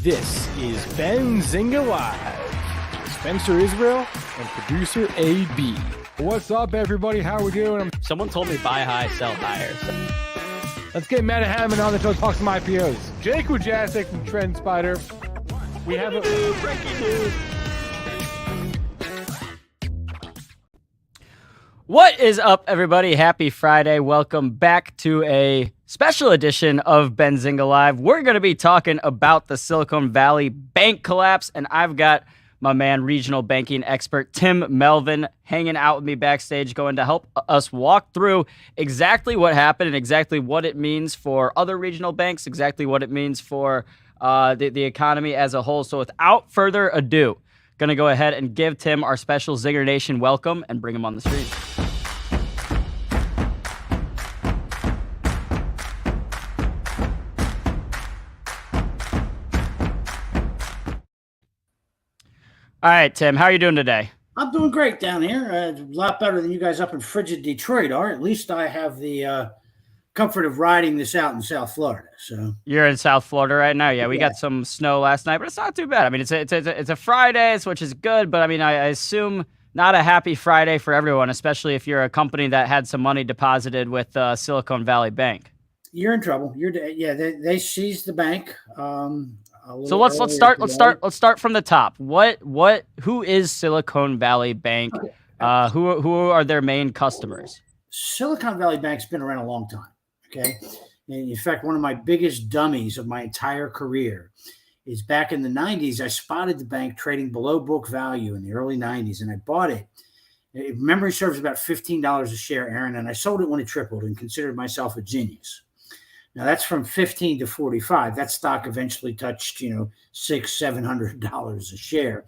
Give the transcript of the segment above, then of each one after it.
This is Benzinga Live. Spencer Israel and producer AB. What's up, everybody? How we doing? Someone told me buy high, sell higher. Let's get Matt Hammond on the show to talk some IPOs. Jake Wojasek from Trend Spider. We have a breaking news. What is up, everybody? Happy Friday. Welcome back to a special edition of Benzinga Live. We're going to be talking about the Silicon Valley bank collapse, and I've got my man, regional banking expert Tim Melvin, hanging out with me backstage, going to help us walk through exactly what happened and exactly what it means for other regional banks, exactly what it means for the economy as a whole. So without further ado, going to go ahead and give Tim our special Zinger Nation welcome and bring him on the stream. All right, Tim, how are you doing today? I'm doing great down here. A lot better than you guys up in frigid Detroit are. At least I have the comfort of riding this out in South Florida. So you're in South Florida right now. Yeah, we got some snow last night, but it's not too bad. I mean, it's a Friday, which is good, but I mean, I assume not a happy Friday for everyone, especially if you're a company that had some money deposited with Silicon Valley Bank. You're in trouble. They seized the bank. So let's start from the top. Who is Silicon Valley Bank? Okay. Who are their main customers? Silicon Valley Bank's been around a long time. Okay. And in fact, one of my biggest dummies of my entire career is back in the 90s. I spotted the bank trading below book value in the early 90s, and I bought it. If memory serves, about $15 a share, Aaron, and I sold it when it tripled and considered myself a genius. Now that's from 15 to 45. That stock eventually touched, $600-700 a share.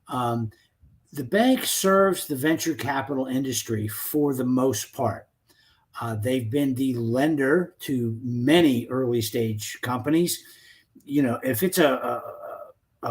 The bank serves the venture capital industry for the most part. They've been the lender to many early stage companies. If it's a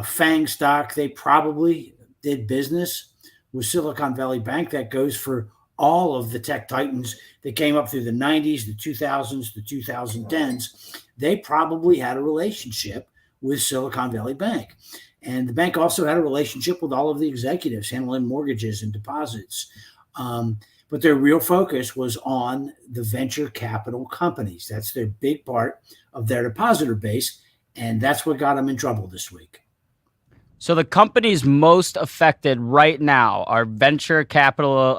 FANG stock, they probably did business with Silicon Valley Bank. That goes for all of the tech titans that came up through the 90s, the 2000s, the 2010s. They probably had a relationship with Silicon Valley Bank. And the bank also had a relationship with all of the executives handling mortgages and deposits. But their real focus was on the venture capital companies. That's their big part of their depositor base. And that's what got them in trouble this week. So the companies most affected right now are venture capital,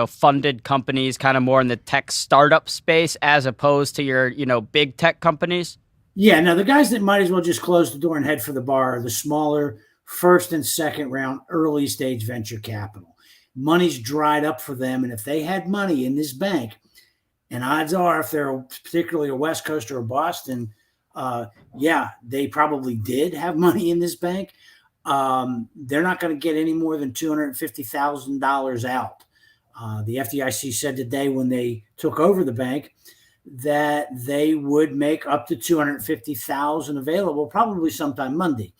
funded companies, kind of more in the tech startup space, as opposed to your, big tech companies. Yeah. Now the guys that might as well just close the door and head for the bar are the smaller first and second round early stage venture capital. Money's dried up for them, and if they had money in this bank, and odds are, if they're particularly a West Coast or a Boston, they probably did have money in this bank. They're not going to get any more than $250,000 out. The FDIC said today when they took over the bank that they would make up to $250,000 available probably sometime Monday.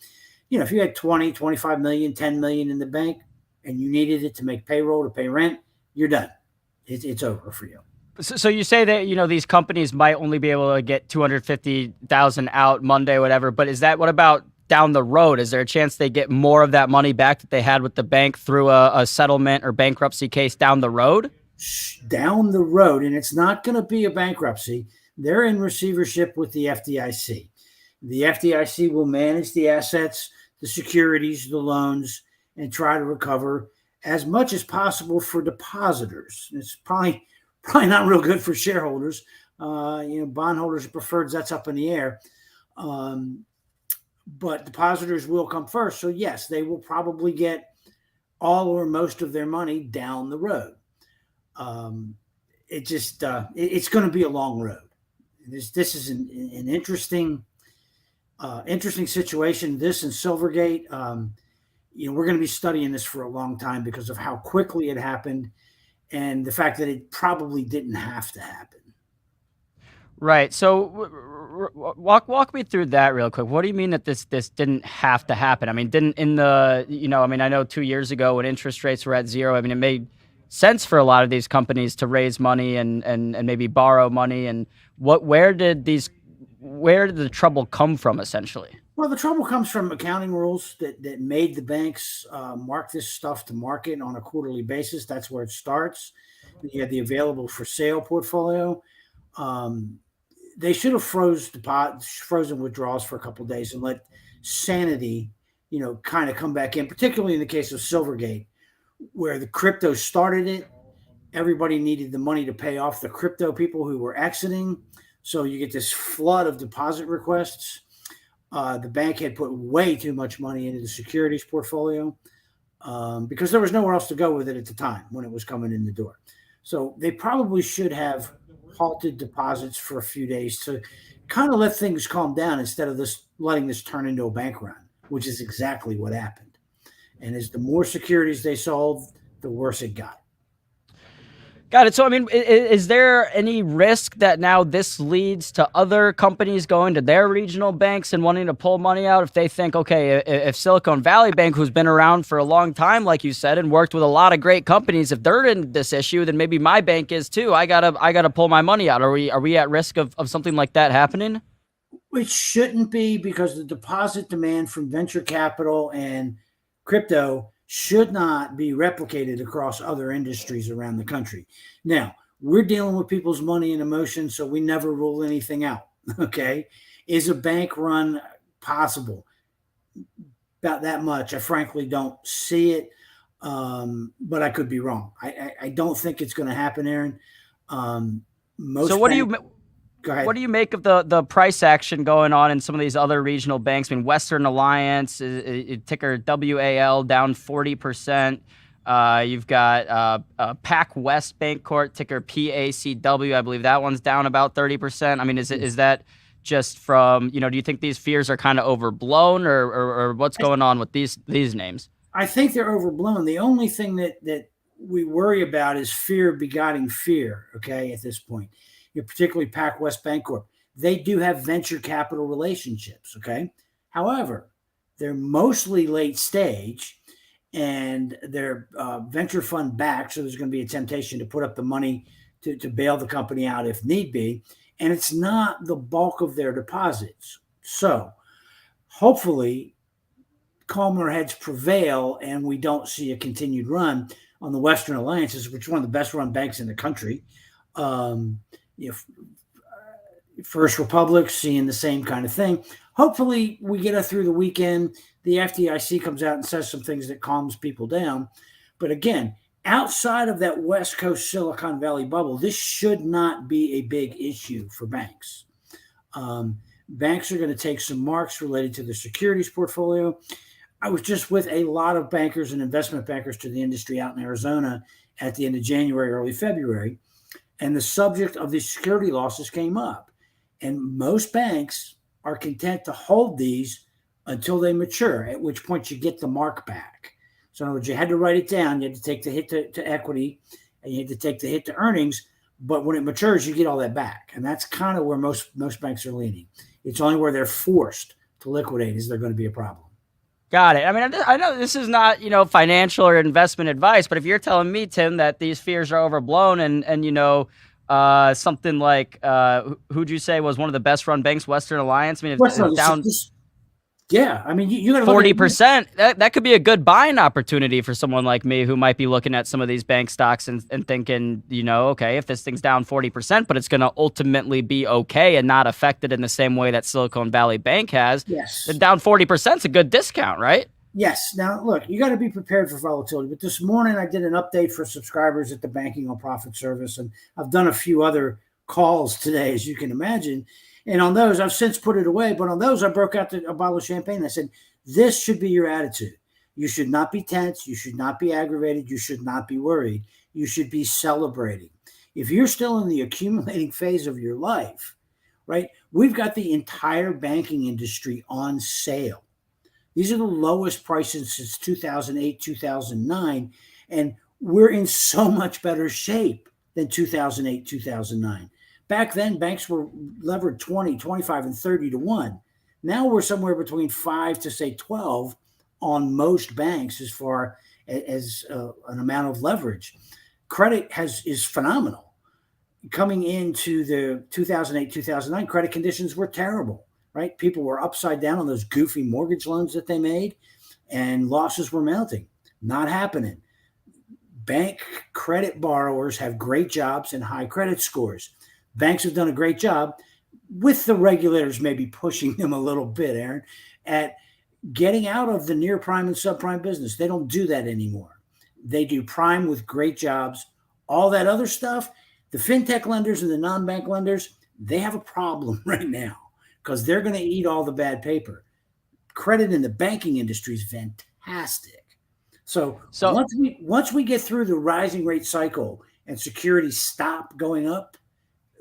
If you had 20, 25 million, 10 million in the bank and you needed it to make payroll, to pay rent, you're done. It's over for you. So you say that, these companies might only be able to get 250,000 out Monday, whatever, but what about down the road? Is there a chance they get more of that money back that they had with the bank through a settlement or bankruptcy case down the road? Down the road, and it's not going to be a bankruptcy. They're in receivership with the FDIC. The FDIC will manage the assets, the securities, the loans, and try to recover as much as possible for depositors. It's probably not real good for shareholders. Bondholders or preferreds, that's up in the air. But depositors will come first. So yes, they will probably get all or most of their money down the road. It's going to be a long road. This is an interesting situation. This and Silvergate, we're going to be studying this for a long time because of how quickly it happened and the fact that it probably didn't have to happen. Right. So walk me through that real quick. What do you mean that this didn't have to happen? I mean, I know 2 years ago when interest rates were at zero, it made sense for a lot of these companies to raise money and maybe borrow money. And where did the trouble come from, essentially? Well, the trouble comes from accounting rules that made the banks mark this stuff to market on a quarterly basis. That's where it starts. You have the available for sale portfolio. Um, they should have frozen withdrawals for a couple of days and let sanity, kind of come back in, particularly in the case of Silvergate, where the crypto started it. Everybody needed the money to pay off the crypto people who were exiting. So you get this flood of deposit requests. The bank had put way too much money into the securities portfolio because there was nowhere else to go with it at the time when it was coming in the door. So they probably should have halted deposits for a few days to kind of let things calm down instead of letting this turn into a bank run, which is exactly what happened. And as the more securities they sold, the worse it got. Got it. So, I mean, is there any risk that now this leads to other companies going to their regional banks and wanting to pull money out if they think, okay, if Silicon Valley Bank, who's been around for a long time, like you said, and worked with a lot of great companies, if they're in this issue, then maybe my bank is too. I gotta pull my money out. Are we at risk of something like that happening? It shouldn't be, because the deposit demand from venture capital and crypto should not be replicated across other industries around the country. Now, we're dealing with people's money and emotion, so we never rule anything out. Okay. Is a bank run possible? About that much. I frankly don't see it, but I could be wrong. I don't think it's going to happen, Aaron. Most So Go ahead. what do you make of the price action going on in some of these other regional banks? I mean, Western Alliance, ticker WAL, down 40%. You've got Pac West Bancorp, ticker PACW. I believe that one's down about 30%. I mean, is that just from, do you think these fears are kind of overblown, or what's going on with these names? I think they're overblown. The only thing that we worry about is fear begetting fear, okay, at this point. Particularly Pac West Bancorp. They do have venture capital relationships, okay? However, they're mostly late stage, and they're venture fund backed, so there's going to be a temptation to put up the money to bail the company out if need be, and it's not the bulk of their deposits. So hopefully calmer heads prevail and we don't see a continued run on the Western Alliances, which is one of the best run banks in the country. First Republic seeing the same kind of thing. Hopefully we get it through the weekend. The FDIC comes out and says some things that calms people down. But again, outside of that West Coast Silicon Valley bubble, this should not be a big issue for banks. Banks are going to take some marks related to the securities portfolio. I was just with a lot of bankers and investment bankers to the industry out in Arizona at the end of January, early February. And the subject of these security losses came up. And most banks are content to hold these until they mature, at which point you get the mark back. So in other words, you had to write it down. You had to take the hit to equity, and you had to take the hit to earnings. But when it matures, you get all that back. And that's kind of where most banks are leaning. It's only where they're forced to liquidate is there going to be a problem. Got it. I mean, I know this is not, financial or investment advice, but if you're telling me, Tim, that these fears are overblown and something like, who'd you say was one of the best run banks, Western Alliance? I mean, if it's down... Yeah, I mean, you got to 40%. That could be a good buying opportunity for someone like me who might be looking at some of these bank stocks and thinking, okay, if this thing's down 40%, but it's going to ultimately be okay and not affected in the same way that Silicon Valley Bank has. Yes, then down 40% is a good discount, right? Yes. Now, look, you got to be prepared for volatility. But this morning, I did an update for subscribers at the Banking on Profit service, and I've done a few other calls today, as you can imagine. And on those, I've since put it away. But on those, I broke out a bottle of champagne. I said, this should be your attitude. You should not be tense. You should not be aggravated. You should not be worried. You should be celebrating. If you're still in the accumulating phase of your life, right, we've got the entire banking industry on sale. These are the lowest prices since 2008, 2009. And we're in so much better shape than 2008, 2009. Back then, banks were levered 20, 25, and 30 to 1. Now we're somewhere between 5 to, say, 12 on most banks as far as an amount of leverage. Credit is phenomenal. Coming into the 2008, 2009, credit conditions were terrible. right? People were upside down on those goofy mortgage loans that they made, and losses were mounting. Not happening. Bank credit borrowers have great jobs and high credit scores. Banks have done a great job, with the regulators maybe pushing them a little bit, Aaron, at getting out of the near prime and subprime business. They don't do that anymore. They do prime with great jobs. All that other stuff, the fintech lenders and the non-bank lenders, they have a problem right now because they're going to eat all the bad paper. Credit in the banking industry is fantastic. So once we get through the rising rate cycle and securities stop going up,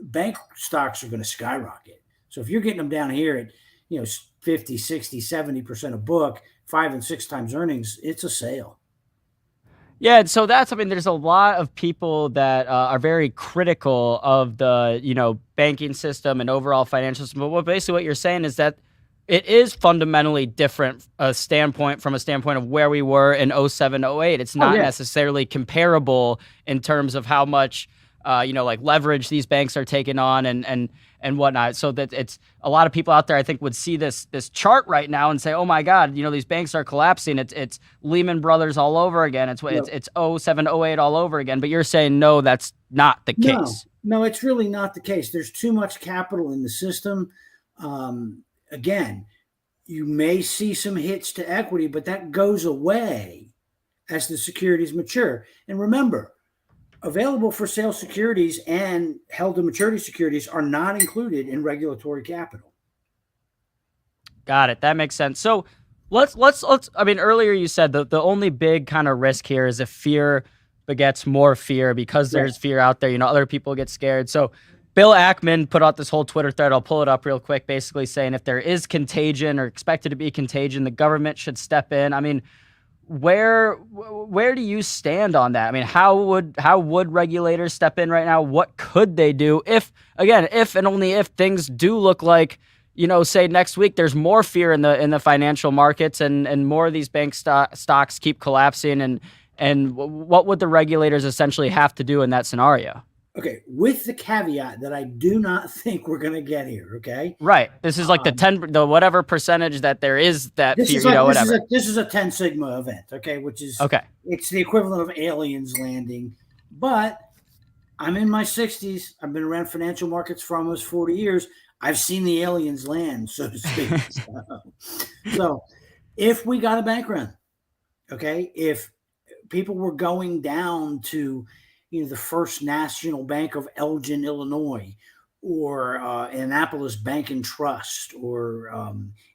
bank stocks are going to skyrocket. So if you're getting them down here at 50, 60, 70% a book, 5 and 6 times earnings, it's a sale. Yeah, and so there's a lot of people that are very critical of the, banking system and overall financial system. But basically what you're saying is that it is fundamentally different from a standpoint of where we were in 07, 08. It's not necessarily comparable in terms of how much, like leverage these banks are taking on and whatnot. So that it's a lot of people out there, I think, would see this chart right now and say, oh my God, these banks are collapsing. It's Lehman Brothers all over again. It's 07, 08 all over again. But you're saying, no, that's not the case. No, it's really not the case. There's too much capital in the system. Again, you may see some hits to equity, but that goes away as the securities mature. And remember, available for sale securities and held to maturity securities are not included in regulatory capital. Got it. That makes sense. So let's earlier you said the only big kind of risk here is if fear begets more fear, because there's fear out there, other people get scared. So Bill Ackman put out this whole Twitter thread. I'll pull it up real quick, basically saying if there is contagion or expected to be contagion, the government should step in. I mean, where do you stand on that? I mean, how would regulators step in right now? What could they do if and only if things do look like, say next week there's more fear in the financial markets and more of these bank stocks keep collapsing, and what would the regulators essentially have to do in that scenario? Okay, with the caveat that I do not think we're going to get here, okay? Right. This is like the whatever percentage that there is that fear, whatever. This is a 10 sigma event, okay, which is it's the equivalent of aliens landing. But I'm in my 60s. I've been around financial markets for almost 40 years. I've seen the aliens land, so to speak. So if we got a bank run, okay, if people were going down to the First National Bank of Elgin, Illinois, or Annapolis Bank and Trust, or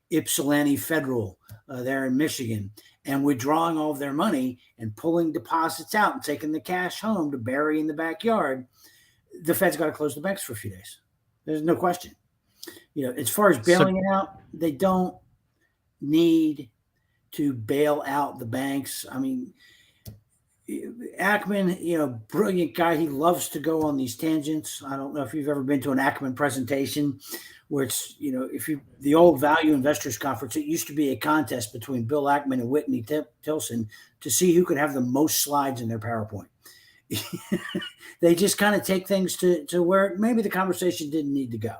Ypsilanti Federal there in Michigan, and withdrawing all of their money and pulling deposits out and taking the cash home to bury in the backyard, the Fed's got to close the banks for a few days. There's no question. As far as bailing it out, they don't need to bail out the banks. I mean, Ackman, brilliant guy. He loves to go on these tangents. I don't know if you've ever been to an Ackman presentation where it's, the old Value Investors Conference, it used to be a contest between Bill Ackman and Whitney Tilson to see who could have the most slides in their PowerPoint. They just kind of take things to where maybe the conversation didn't need to go.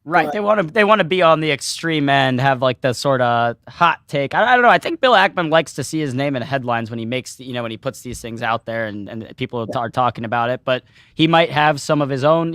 Right. They want to be on the extreme end, have like the sort of hot take. I don't know. I think Bill Ackman likes to see his name in headlines when he makes, when he puts these things out there and people are talking about it. But he might have some of his own,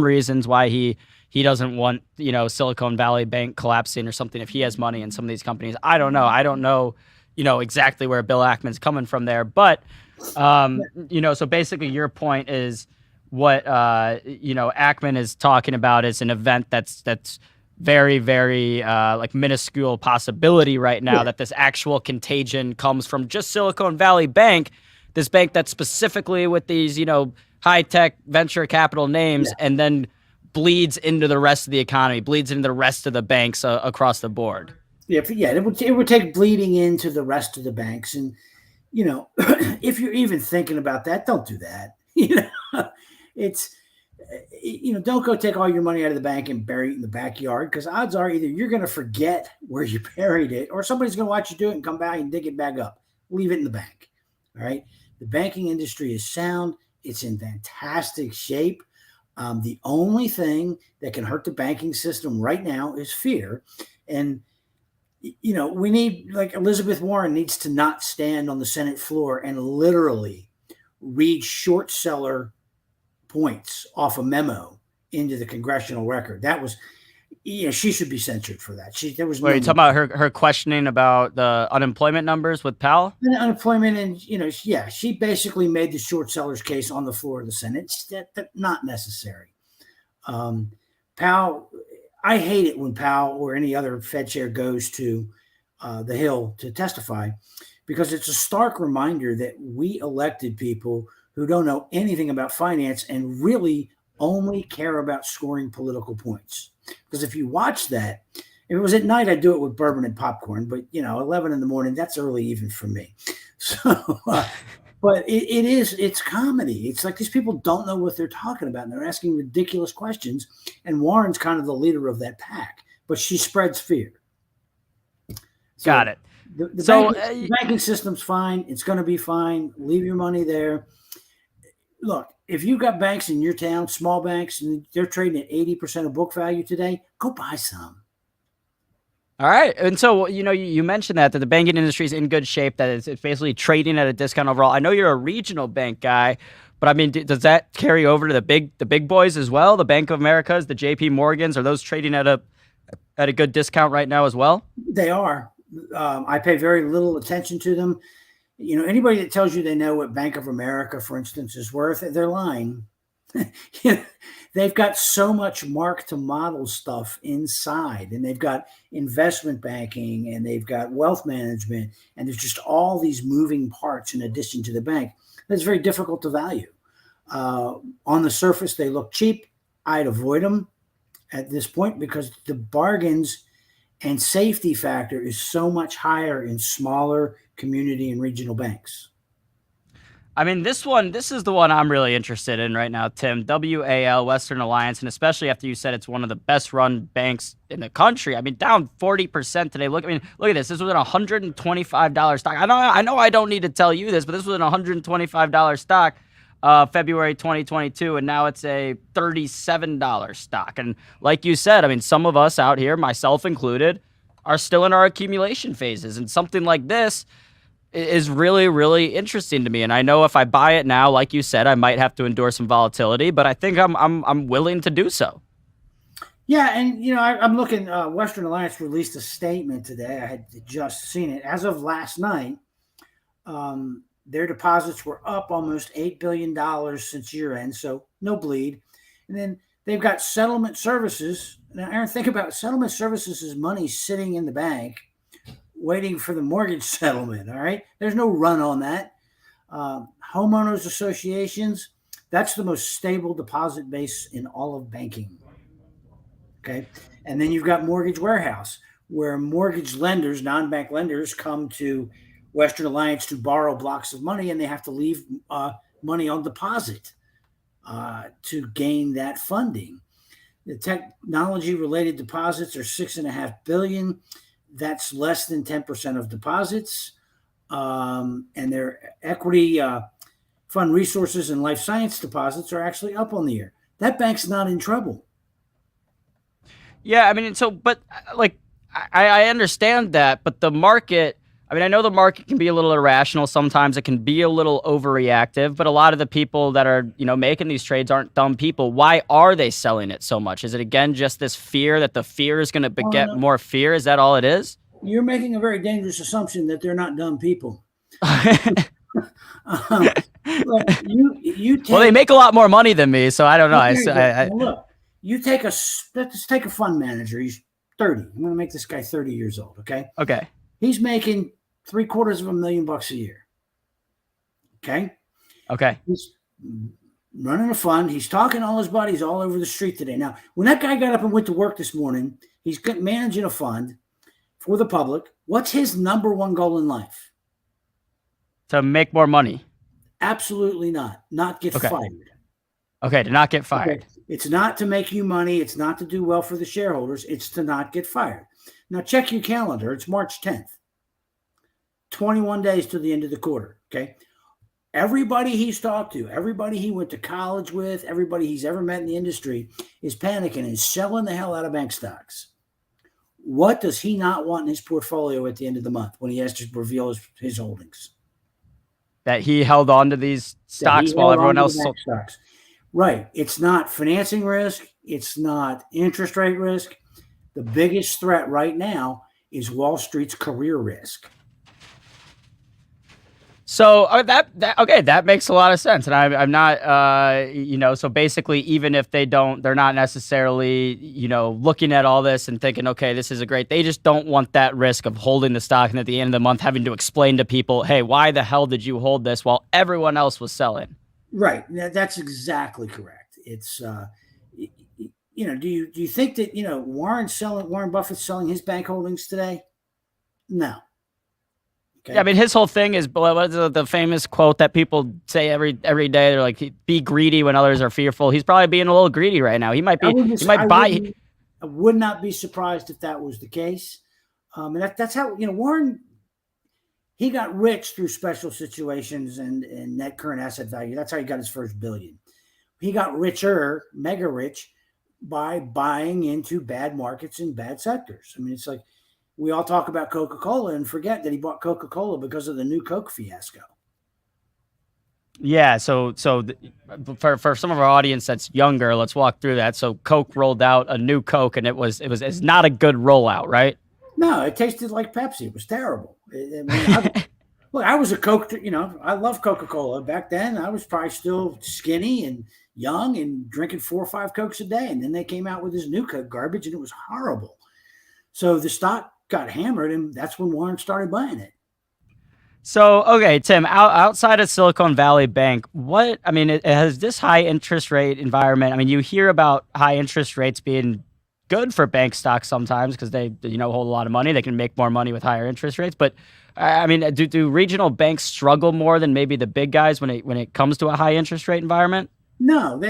reasons why he doesn't want, Silicon Valley Bank collapsing or something if he has money in some of these companies. I don't know. I don't know, exactly where Bill Ackman's coming from there. But, so basically your point is, what Ackman is talking about is an event that's very, very like minuscule possibility right now that this actual contagion comes from just Silicon Valley Bank, this bank that's specifically with these high-tech venture capital names, and then bleeds into the rest of the economy, bleeds into the rest of the banks across the board. It would take bleeding into the rest of the banks, and if you're even thinking about that, don't do that. It's, don't go take all your money out of the bank and bury it in the backyard, because odds are either you're going to forget where you buried it, or somebody's going to watch you do it and come back and dig it back up. Leave it in the bank. All right. The banking industry is sound. It's in fantastic shape. The only thing that can hurt the banking system right now is fear. And, we need, like Elizabeth Warren needs to not stand on the Senate floor and literally read short seller points off a memo into the congressional record. That was, she should be censured for that. There was. Are you talking about her questioning about the unemployment numbers with Powell? Unemployment, and she basically made the short sellers case on the floor of the Senate. That not necessary. Powell, I hate it when Powell or any other Fed chair goes to the Hill to testify, because it's a stark reminder that we elected people who don't know anything about finance and really only care about scoring political points. Because if you watch that, if it was at night, I'd do it with bourbon and popcorn, but 11 in the morning, that's early even for me. So, but it's comedy. It's like these people don't know what they're talking about, and they're asking ridiculous questions. And Warren's kind of the leader of that pack, but she spreads fear. So got it. The banking system's fine. It's going to be fine. Leave your money there. Look, if you've got banks in your town, small banks, and they're trading at 80% of book value today, go buy some. All right. And so, you mentioned that the banking industry is in good shape, that it's basically trading at a discount overall. I know you're a regional bank guy, but I mean, does that carry over to the big boys as well? The Bank of Americas, the JP Morgans, are those trading at a good discount right now as well? They are. I pay very little attention to them. Anybody that tells you they know what Bank of America, for instance, is worth, they're lying. They've got so much mark to model stuff inside, and they've got investment banking, and they've got wealth management, and there's just all these moving parts in addition to the bank. That's very difficult to value. On the surface, they look cheap. I'd avoid them at this point because the bargains and safety factor is so much higher in smaller community and regional banks. I mean, this is the one I'm really interested in right now, Tim. WAL, Western Alliance, and especially after you said it's one of the best run banks in the country. I mean, down 40% today. Look at this. This was an $125 stock. I know I don't need to tell you this, but this was an $125 stock February 2022, and now it's a $37 stock. And like you said, I mean, some of us out here, myself included, are still in our accumulation phases, and something like this is really, really interesting to me. And I know if I buy it now, like you said, I might have to endure some volatility, but I think I'm willing to do so. Yeah, and I'm looking. Western Alliance released a statement today. I had just seen it. As of last night, their deposits were up almost $8 billion since year end, so no bleed. And then they've got settlement services. Now, Aaron, think about it. Settlement services is money sitting in the bank waiting for the mortgage settlement. All right. There's no run on that. Homeowners associations, that's the most stable deposit base in all of banking. Okay. And then you've got mortgage warehouse, where mortgage lenders, non-bank lenders, come to Western Alliance to borrow blocks of money, and they have to leave money on deposit to gain that funding. The technology related deposits are $6.5 billion. That's less than 10% of deposits. And their equity fund resources and life science deposits are actually up on the year. That bank's not in trouble. Yeah, I mean, but like, I understand that, but the market, I mean, I know the market can be a little irrational. Sometimes it can be a little overreactive, but a lot of the people that are, making these trades aren't dumb people. Why are they selling it so much? Is it, again, just this fear that the fear is going to beget more fear? Is that all it is? You're making a very dangerous assumption that they're not dumb people. Look, well, they make a lot more money than me, so I don't know. Look, let's take a fund manager. He's 30. I'm going to make this guy 30 years old. Okay. Okay. He's making $750,000 a year. Okay. Okay. He's running a fund. He's talking to all his buddies all over the street today. Now, when that guy got up and went to work this morning, he's managing a fund for the public. What's his number one goal in life? To make more money. Absolutely not. Not get fired. Okay, to not get fired. Okay. It's not to make you money. It's not to do well for the shareholders. It's to not get fired. Now, check your calendar. It's March 10th. 21 days to the end of the quarter. Okay. Everybody he's talked to, everybody he went to college with, everybody he's ever met in the industry is panicking and selling the hell out of bank stocks. What does he not want in his portfolio at the end of the month when he has to reveal his holdings? That he held on to these stocks while everyone else sold stocks. Right. It's not financing risk. It's not interest rate risk. The biggest threat right now is Wall Street's career risk. So that makes a lot of sense, and I'm not, so basically, even if they're not necessarily, looking at all this and thinking, okay, this is they just don't want that risk of holding the stock and at the end of the month having to explain to people, hey, why the hell did you hold this while everyone else was selling? Right, that's exactly correct. It's, do you think that Warren Buffett's selling his bank holdings today? No. Okay. Yeah, I mean, his whole thing is the famous quote that people say every day. They're like, "Be greedy when others are fearful." He's probably being a little greedy right now. He might be. I would not be surprised if that was the case. And that's how Warren. He got rich through special situations and net current asset value. That's how he got his first billion. He got richer, mega rich, by buying into bad markets and bad sectors. I mean, it's like. We all talk about Coca-Cola and forget that he bought Coca-Cola because of the new Coke fiasco. Yeah, so for some of our audience that's younger, let's walk through that. So Coke rolled out a new Coke, and it's not a good rollout, right? No, it tasted like Pepsi. It was terrible. I was a Coke. I love Coca-Cola back then. I was probably still skinny and young and drinking 4 or 5 Cokes a day, and then they came out with this new Coke garbage, and it was horrible. So the stock got hammered, and that's when Warren started buying it. So, okay, Tim, outside of Silicon Valley Bank, it has this high interest rate environment. I mean, you hear about high interest rates being good for bank stocks sometimes because they, hold a lot of money. They can make more money with higher interest rates. But I mean, do regional banks struggle more than maybe the big guys when it comes to a high interest rate environment? No,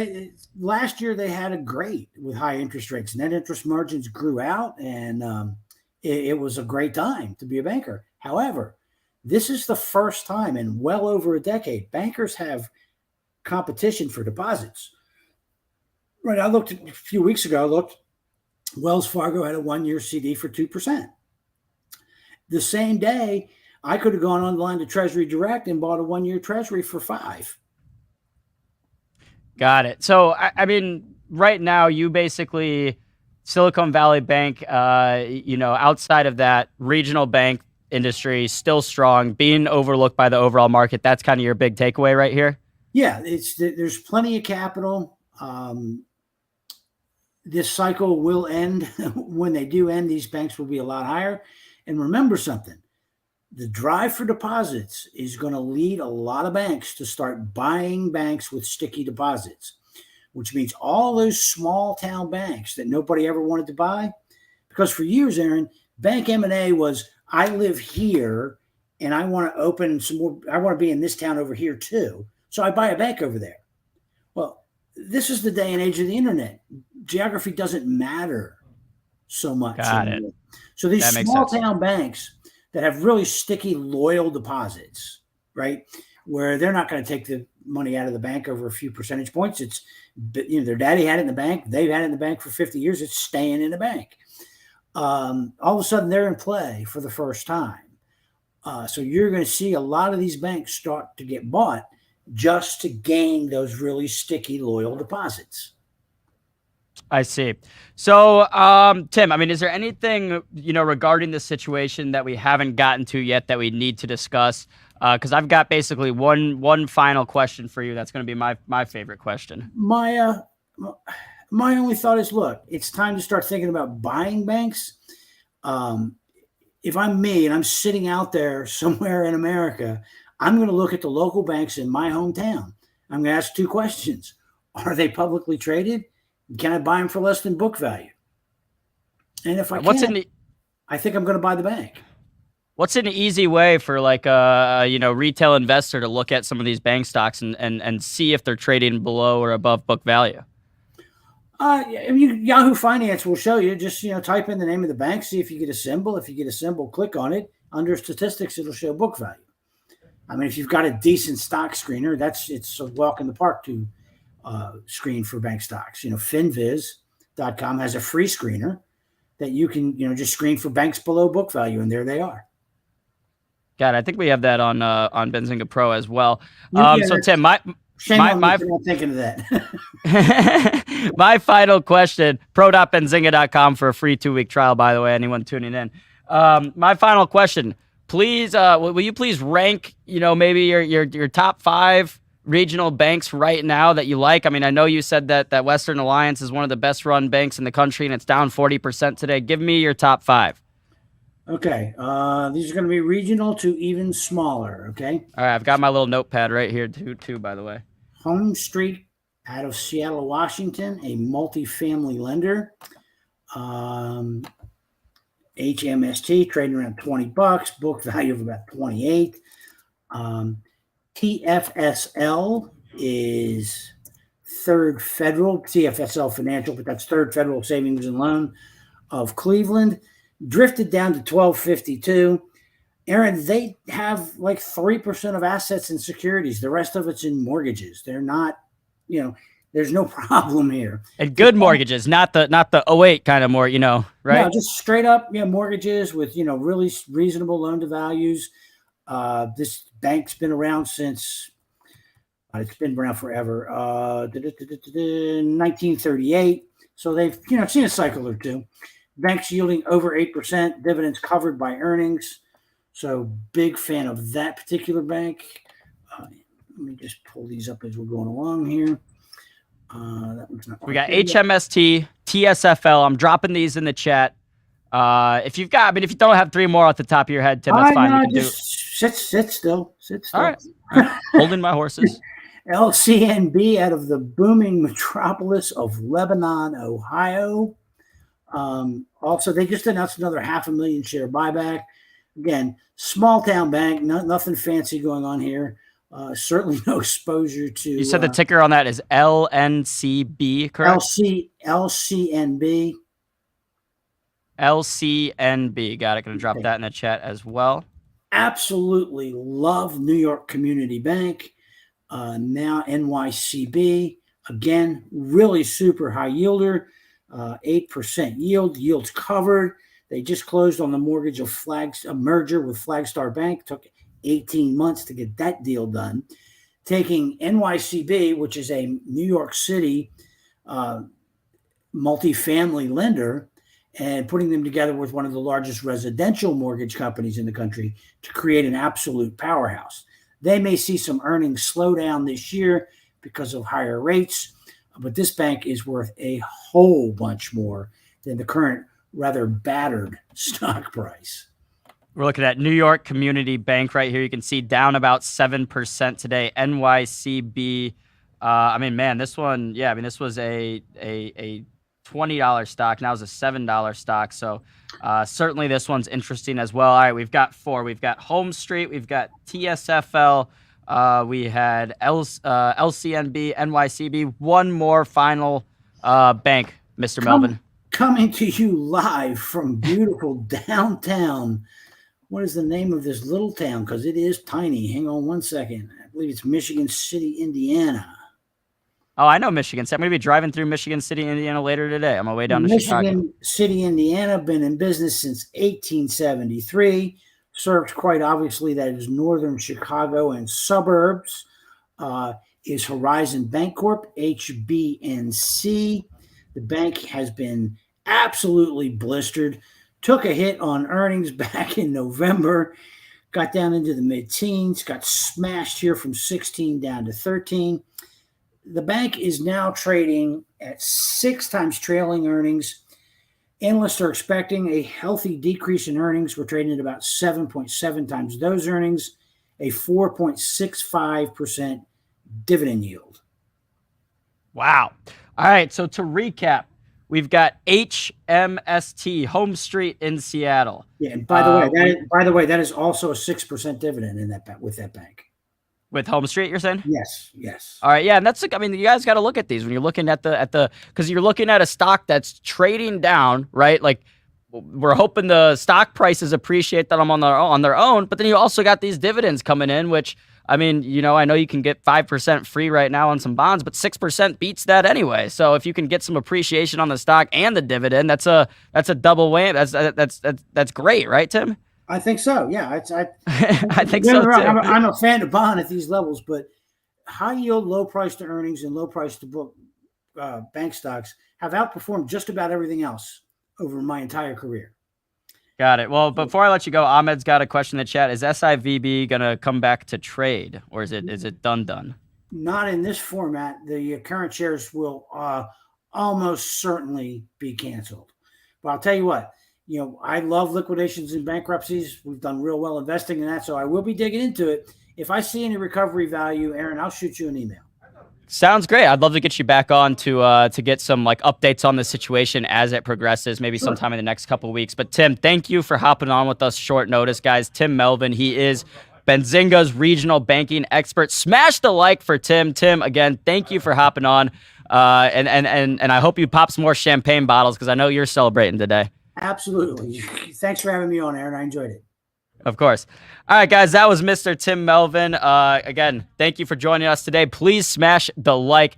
last year they had a great with high interest rates. Net interest margins grew out, and it was a great time to be a banker. However, this is the first time in well over a decade bankers have competition for deposits. Right, I looked a few weeks ago. Wells Fargo had a 1-year CD for 2%. The same day, I could have gone online to Treasury Direct and bought a 1-year Treasury for 5%. Got it. So, I mean, right now, you basically, Silicon Valley Bank, outside of that, regional bank industry, still strong, being overlooked by the overall market. That's kind of your big takeaway right here? Yeah, there's plenty of capital. This cycle will end. When they do end, these banks will be a lot higher. And remember something. The drive for deposits is going to lead a lot of banks to start buying banks with sticky deposits, which means all those small town banks that nobody ever wanted to buy. Because for years, Aaron, bank M&A was, I live here and I want to open some more. I want to be in this town over here too. So I buy a bank over there. Well, this is the day and age of the internet. Geography doesn't matter so much. Got it. So these small town banks that have really sticky, loyal deposits, right, where they're not going to take the money out of the bank over a few percentage points. It's, their daddy had it in the bank. They've had it in the bank for 50 years. It's staying in the bank. All of a sudden, they're in play for the first time. So you're going to see a lot of these banks start to get bought just to gain those really sticky, loyal deposits. I see. So, Tim, I mean, is there anything, regarding the situation that we haven't gotten to yet that we need to discuss? Because I've got basically one final question for you. That's going to be my favorite question. My only thought is, look, it's time to start thinking about buying banks. If I'm me and I'm sitting out there somewhere in America, I'm going to look at the local banks in my hometown. I'm going to ask 2 questions. Are they publicly traded? Can I buy them for less than book value? And if I can, I think I'm going to buy the bank. What's an easy way for like a retail investor to look at some of these bank stocks and see if they're trading below or above book value? Yahoo Finance will show you. Just type in the name of the bank, see if you get a symbol. If you get a symbol, click on it. Under statistics, it'll show book value. I mean, if you've got a decent stock screener, it's a walk in the park to screen for bank stocks. Finviz.com has a free screener that you can, just screen for banks below book value, and there they are. God, I think we have that on Benzinga Pro as well. So Tim, shame on me for not thinking of that. My final question, pro.benzinga.com for a free 2-week trial, by the way, anyone tuning in. My final question, please, will you please rank, maybe your top 5 regional banks right now that you like? I mean, I know you said that Western Alliance is one of the best run banks in the country and it's down 40% today. Give me your top 5. Okay. These are going to be regional to even smaller. Okay. All right. I've got my little notepad right here too, by the way. Home Street out of Seattle, Washington, a multifamily lender. HMST trading around $20, book value of about 28. TFSL is Third Federal, TFSL Financial, but that's Third Federal Savings and Loan of Cleveland. Drifted down to 1252. Aaron, they have like 3% of assets in securities. The rest of it's in mortgages. They're not, there's no problem here. And good mortgages, not the 08 kind of more, right? No, just straight up, mortgages with, really reasonable loan to values. This bank's been around since, it's been around forever, 1938. So they've, seen a cycle or two. Banks yielding over 8%, dividends covered by earnings. So big fan of that particular bank. Let me just pull these up as we're going along here. That one's not we got HMST, TSFL. I'm dropping these in the chat. If you don't have 3 more off the top of your head, Tim, that's fine. No, you can sit still. All right. Holding my horses. LCNB out of the booming metropolis of Lebanon, Ohio. Also, they just announced another 500,000 share buyback. Again, small town bank, nothing fancy going on here. Certainly no exposure to. You said the ticker on that is LNCB, correct? LCNB. LCNB. Got it. Going to drop that in the chat as well. Absolutely love New York Community Bank. Now NYCB. Again, really super high yielder. 8% yields covered. They just closed on the mortgage of a merger with Flagstar Bank. Took 18 months to get that deal done. Taking NYCB, which is a New York City multifamily lender, and putting them together with one of the largest residential mortgage companies in the country to create an absolute powerhouse. They may see some earnings slow down this year because of higher rates, but this bank is worth a whole bunch more than the current rather battered stock price. We're looking at New York Community Bank right here. You can see down about 7% today. NYCB. This one, this was a $20 stock. Now it's a $7 stock. So certainly this one's interesting as well. All right, we've got 4. We've got Home Street. We've got TSFL. We had LCNB, NYCB. One more final bank, Mr. Melvin. Coming to you live from beautiful downtown. What is the name of this little town? Because it is tiny. Hang on one second. I believe it's Michigan City, Indiana. Oh, I know Michigan. So I'm going to be driving through Michigan City, Indiana later today. On my way down to Chicago. Michigan City, Indiana, been in business since 1873. Served quite obviously that is northern Chicago and suburbs. Is Horizon Bancorp, HBNC. The bank has been absolutely blistered. Took a hit on earnings back in November. Got down into the mid-teens. Got smashed here from 16 down to 13. The bank is now trading at 6 times trailing earnings. Analysts are expecting a healthy decrease in earnings. We're trading at about 7.7 times those earnings, a 4.65% dividend yield. Wow. All right. So to recap, we've got HMST, Home Street in Seattle. Yeah. And by the way, that is also a 6% dividend in that with that bank. With Home Street, you're saying? Yes. All right, yeah, and you guys got to look at these when you're looking at because you're looking at a stock that's trading down, right? Like we're hoping the stock prices appreciate that on their own, but then you also got these dividends coming in, which, I mean, I know you can get 5% free right now on some bonds, but 6% beats that anyway. So if you can get some appreciation on the stock and the dividend, that's a double whammy. That's great, right, Tim? I think so. Yeah, I think so too. I'm a fan of bond at these levels, but high yield, low price to earnings and low price to book bank stocks have outperformed just about everything else over my entire career. Got it. Well, before I let you go, Ahmed's got a question in the chat. Is SIVB going to come back to trade, or is it done? Not in this format. The current shares will almost certainly be canceled. But I'll tell you what, I love liquidations and bankruptcies. We've done real well investing in that, so I will be digging into it. If I see any recovery value, Aaron, I'll shoot you an email. Sounds great. I'd love to get you back on to get some updates on the situation as it progresses, maybe sometime in the next couple of weeks. But Tim, thank you for hopping on with us short notice, guys. Tim Melvin, he is Benzinga's regional banking expert. Smash the like for Tim. Tim, again, thank you for hopping on. And I hope you pop some more champagne bottles because I know you're celebrating today. Absolutely. Thanks for having me on, Aaron. I enjoyed it. Of course. All right, guys, that was Mr. Tim Melvin. Again, thank you for joining us today. Please smash the like.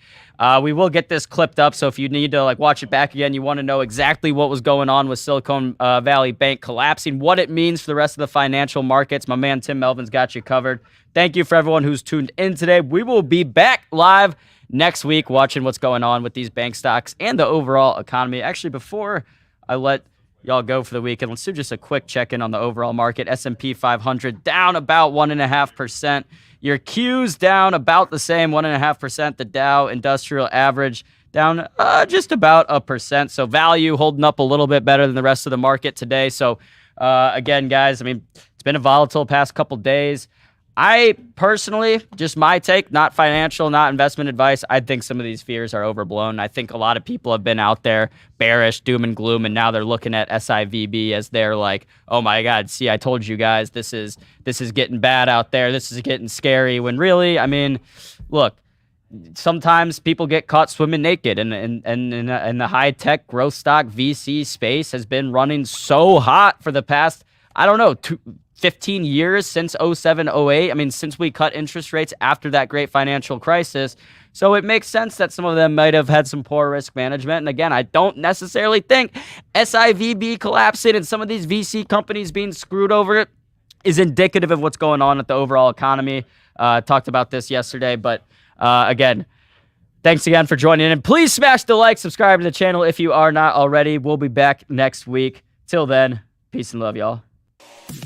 We will get this clipped up, so if you need to watch it back again, you want to know exactly what was going on with Silicon Valley Bank collapsing, what it means for the rest of the financial markets, my man Tim Melvin's got you covered. Thank you for everyone who's tuned in today. We will be back live next week watching what's going on with these bank stocks and the overall economy. Actually, before I let y'all go for the weekend, let's do just a quick check-in on the overall market. S&P 500 down about 1.5%. Your Q's down about the same, 1.5%. The Dow Industrial Average down just about 1%. So value holding up a little bit better than the rest of the market today. So again, guys, I mean, it's been a volatile past couple days. I personally, just my take, not financial, not investment advice, I think some of these fears are overblown. I think a lot of people have been out there bearish, doom and gloom, and now they're looking at SIVB as they're like, oh my God, see, I told you guys this is getting bad out there. This is getting scary. When really, I mean, look, sometimes people get caught swimming naked, and the high-tech growth stock VC space has been running so hot for the past, I don't know, 15 years since 07, 08. I mean, since we cut interest rates after that great financial crisis. So it makes sense that some of them might have had some poor risk management. And again, I don't necessarily think SIVB collapsing and some of these VC companies being screwed over is indicative of what's going on with the overall economy. Talked about this yesterday, but again, thanks again for joining in. Please smash the like, subscribe to the channel if you are not already. We'll be back next week. Till then, peace and love, y'all.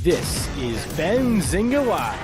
This is Benzinga Live.